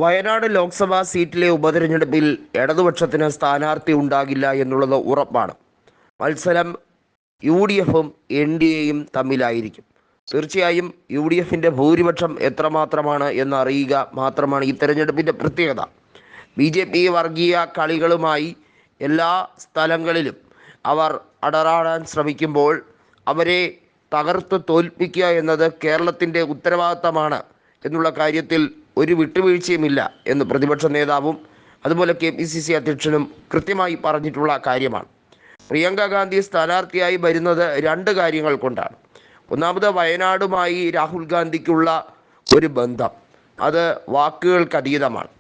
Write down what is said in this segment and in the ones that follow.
വയനാട് ലോക്സഭാ സീറ്റിലെ ഉപതെരഞ്ഞെടുപ്പിൽ ഇടതുപക്ഷത്തിന് സ്ഥാനാർത്ഥി ഉണ്ടാകില്ല എന്നുള്ളത് ഉറപ്പാണ്. മത്സരം UDFും NDAയും തമ്മിലായിരിക്കും. തീർച്ചയായും UDFിൻ്റെ ഭൂരിപക്ഷം എത്രമാത്രമാണ് എന്നറിയുക മാത്രമാണ് ഈ തെരഞ്ഞെടുപ്പിൻ്റെ പ്രത്യേകത. BJP വർഗീയ കളികളുമായി എല്ലാ സ്ഥലങ്ങളിലും അവർ അടരാടാൻ ശ്രമിക്കുമ്പോൾ അവരെ തകർത്ത് തോൽപ്പിക്കുക എന്നത് കേരളത്തിൻ്റെ ഉത്തരവാദിത്തമാണ് എന്നുള്ള കാര്യത്തിൽ ഒരു വിട്ടുവീഴ്ചയുമില്ല എന്ന് പ്രതിപക്ഷ നേതാവും അതുപോലെ KPCC അധ്യക്ഷനും കൃത്യമായി പറഞ്ഞിട്ടുള്ള കാര്യമാണ്. പ്രിയങ്ക ഗാന്ധി സ്ഥാനാർത്ഥിയായി വരുന്നത് രണ്ട് കാര്യങ്ങൾ കൊണ്ടാണ്. ഒന്നാമത്, വയനാടുമായി രാഹുൽ ഗാന്ധിക്കുള്ള ഒരു ബന്ധം, അത് വാക്കുകൾക്കതീതമാണ്.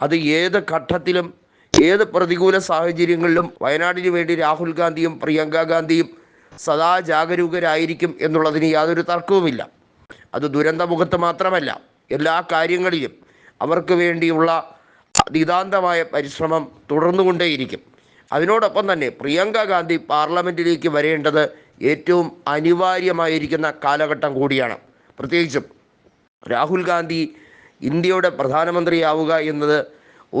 അത് ഏത് ഘട്ടത്തിലും ഏത് പ്രതികൂല സാഹചര്യങ്ങളിലും വയനാടിന് വേണ്ടി രാഹുൽ ഗാന്ധിയും പ്രിയങ്ക ഗാന്ധിയും സദാ ജാഗരൂകരായിരിക്കും എന്നുള്ളതിന് യാതൊരു തർക്കവുമില്ല. അത് ദുരന്തമുഖത്ത് മാത്രമല്ല, എല്ലാ കാര്യങ്ങളിലും അവർക്ക് വേണ്ടിയുള്ള നിതാന്തമായ പരിശ്രമം തുടർന്നുകൊണ്ടേയിരിക്കും. അതിനോടൊപ്പം തന്നെ പ്രിയങ്ക ഗാന്ധി പാർലമെൻറ്റിലേക്ക് വരേണ്ടത് ഏറ്റവും അനിവാര്യമായിരിക്കുന്ന കാലഘട്ടം കൂടിയാണ്. പ്രത്യേകിച്ചും രാഹുൽ ഗാന്ധി ഇന്ത്യയുടെ പ്രധാനമന്ത്രിയാവുക എന്നത്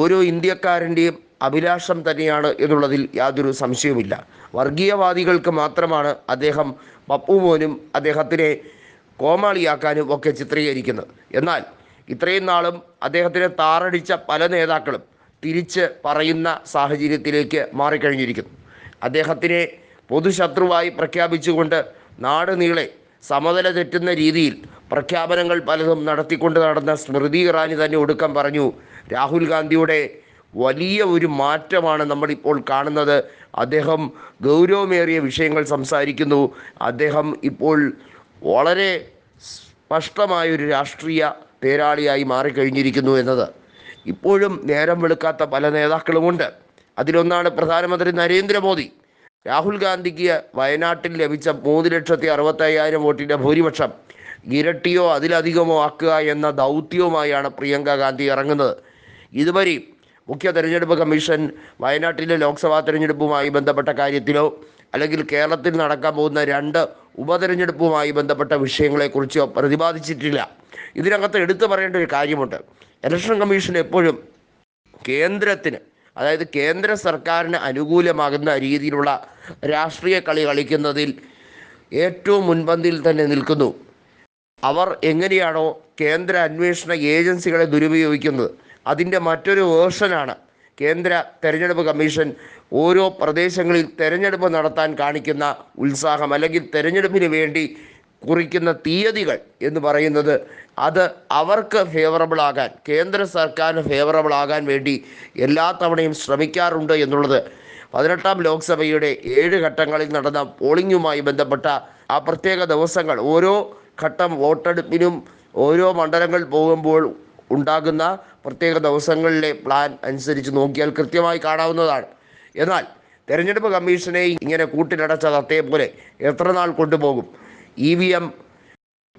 ഓരോ ഇന്ത്യക്കാരൻ്റെയും അഭിലാഷം തന്നെയാണ് എന്നുള്ളതിൽ യാതൊരു സംശയവുമില്ല. വർഗീയവാദികൾക്ക് മാത്രമാണ് അദ്ദേഹം പപ്പുമോനും അദ്ദേഹത്തിനെ കോമാളിയാക്കാനും ഒക്കെ ചിത്രീകരിക്കുന്നത്. എന്നാൽ ഇത്രയും നാളും അദ്ദേഹത്തിനെ താറടിച്ച പല നേതാക്കളും തിരിച്ച് പറയുന്ന സാഹചര്യത്തിലേക്ക് മാറിക്കഴിഞ്ഞിരിക്കുന്നു. അദ്ദേഹത്തിനെ പൊതുശത്രുവായി പ്രഖ്യാപിച്ചുകൊണ്ട് നാട് നീളെ സമനില തെറ്റുന്ന രീതിയിൽ പ്രഖ്യാപനങ്ങൾ പലതും നടത്തിക്കൊണ്ട് നടന്ന സ്മൃതി ഇറാനി തന്നെ ഒടുക്കം പറഞ്ഞു, രാഹുൽ ഗാന്ധിയുടെ വലിയ ഒരു മാറ്റമാണ് നമ്മളിപ്പോൾ കാണുന്നത്. അദ്ദേഹം ഗൗരവമേറിയ വിഷയങ്ങൾ സംസാരിക്കുന്നു. അദ്ദേഹം ഇപ്പോൾ വളരെ സ്പഷ്ടമായൊരു രാഷ്ട്രീയ തേരാളിയായി മാറിക്കഴിഞ്ഞിരിക്കുന്നു എന്നത്. ഇപ്പോഴും നേരം വെളുക്കാത്ത പല നേതാക്കളുമുണ്ട്. അതിലൊന്നാണ് പ്രധാനമന്ത്രി നരേന്ദ്രമോദി. രാഹുൽ ഗാന്ധിക്ക് വയനാട്ടിൽ ലഭിച്ച 3,65,000 വോട്ടിൻ്റെ ഭൂരിപക്ഷം ഇരട്ടിയോ അതിലധികമോ ആക്കുക എന്ന ദൗത്യവുമായാണ് പ്രിയങ്ക ഗാന്ധി ഇറങ്ങുന്നത്. ഇതുവരെ മുഖ്യ തെരഞ്ഞെടുപ്പ് കമ്മീഷൻ വയനാട്ടിലെ ലോക്സഭാ തെരഞ്ഞെടുപ്പുമായി ബന്ധപ്പെട്ട കാര്യത്തിലോ അല്ലെങ്കിൽ കേരളത്തിൽ നടക്കാൻ പോകുന്ന 2 ഉപതെരഞ്ഞെടുപ്പുമായി ബന്ധപ്പെട്ട വിഷയങ്ങളെക്കുറിച്ചോ പ്രതിപാദിച്ചിട്ടില്ല. ഇതിനകത്ത് എടുത്തു പറയേണ്ട ഒരു കാര്യമുണ്ട്. ഇലക്ഷൻ കമ്മീഷൻ എപ്പോഴും കേന്ദ്രത്തിന്, അതായത് കേന്ദ്ര സർക്കാരിന് അനുകൂലമാകുന്ന രീതിയിലുള്ള രാഷ്ട്രീയ കളി കളിക്കുന്നതിൽ ഏറ്റവും മുൻപന്തിയിൽ തന്നെ നിൽക്കുന്നു. അവർ എങ്ങനെയാണോ കേന്ദ്ര അന്വേഷണ ഏജൻസികളെ ദുരുപയോഗിക്കുന്നത്, അതിൻ്റെ മറ്റൊരു വേർഷനാണ് കേന്ദ്ര തെരഞ്ഞെടുപ്പ് കമ്മീഷൻ ഓരോ പ്രദേശങ്ങളിൽ തെരഞ്ഞെടുപ്പ് നടത്താൻ കാണിക്കുന്ന ഉത്സാഹം, അല്ലെങ്കിൽ തെരഞ്ഞെടുപ്പിന് വേണ്ടി കുറിക്കുന്ന തീയതികൾ എന്ന് പറയുന്നത്. അത് അവർക്ക് ഫേവറബിളാകാൻ, കേന്ദ്ര സർക്കാരിന് ഫേവറബിളാകാൻ വേണ്ടി എല്ലാ തവണയും ശ്രമിക്കാറുണ്ട് എന്നുള്ളത് 18ാം ലോക്സഭയുടെ 7 ഘട്ടങ്ങളിൽ നടന്ന പോളിംഗുമായി ബന്ധപ്പെട്ട ആ പ്രത്യേക ദിവസങ്ങൾ, ഓരോ ഘട്ടം വോട്ടെടുപ്പിനും ഓരോ മണ്ഡലങ്ങൾ പോകുമ്പോൾ ഉണ്ടാകുന്ന പ്രത്യേക ദിവസങ്ങളിലെ പ്ലാൻ അനുസരിച്ച് നോക്കിയാൽ കൃത്യമായി കാണാവുന്നതാണ്. എന്നാൽ തെരഞ്ഞെടുപ്പ് കമ്മീഷനെ ഇങ്ങനെ കൂട്ടിലടച്ച തത്തയെപ്പോലെ എത്ര നാൾ കൊണ്ടുപോകും? EVM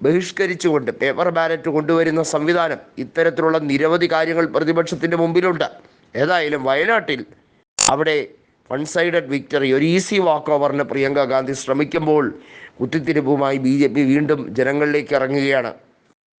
ബഹിഷ്കരിച്ചുകൊണ്ട് പേപ്പർ ബാലറ്റ് കൊണ്ടുവരുന്ന സംവിധാനം, ഇത്തരത്തിലുള്ള നിരവധി കാര്യങ്ങൾ പ്രതിപക്ഷത്തിൻ്റെ മുമ്പിലുണ്ട്. ഏതായാലും വയനാട്ടിൽ അവിടെ വൺ സൈഡഡ് വിക്ടറി, ഒരു ഈസി വാക്ക് ഓവറിന് പ്രിയങ്ക ഗാന്ധി ശ്രമിക്കുമ്പോൾ കുത്തിത്തിരിപ്പുമായി BJP വീണ്ടും ജനങ്ങളിലേക്ക് ഇറങ്ങുകയാണ്.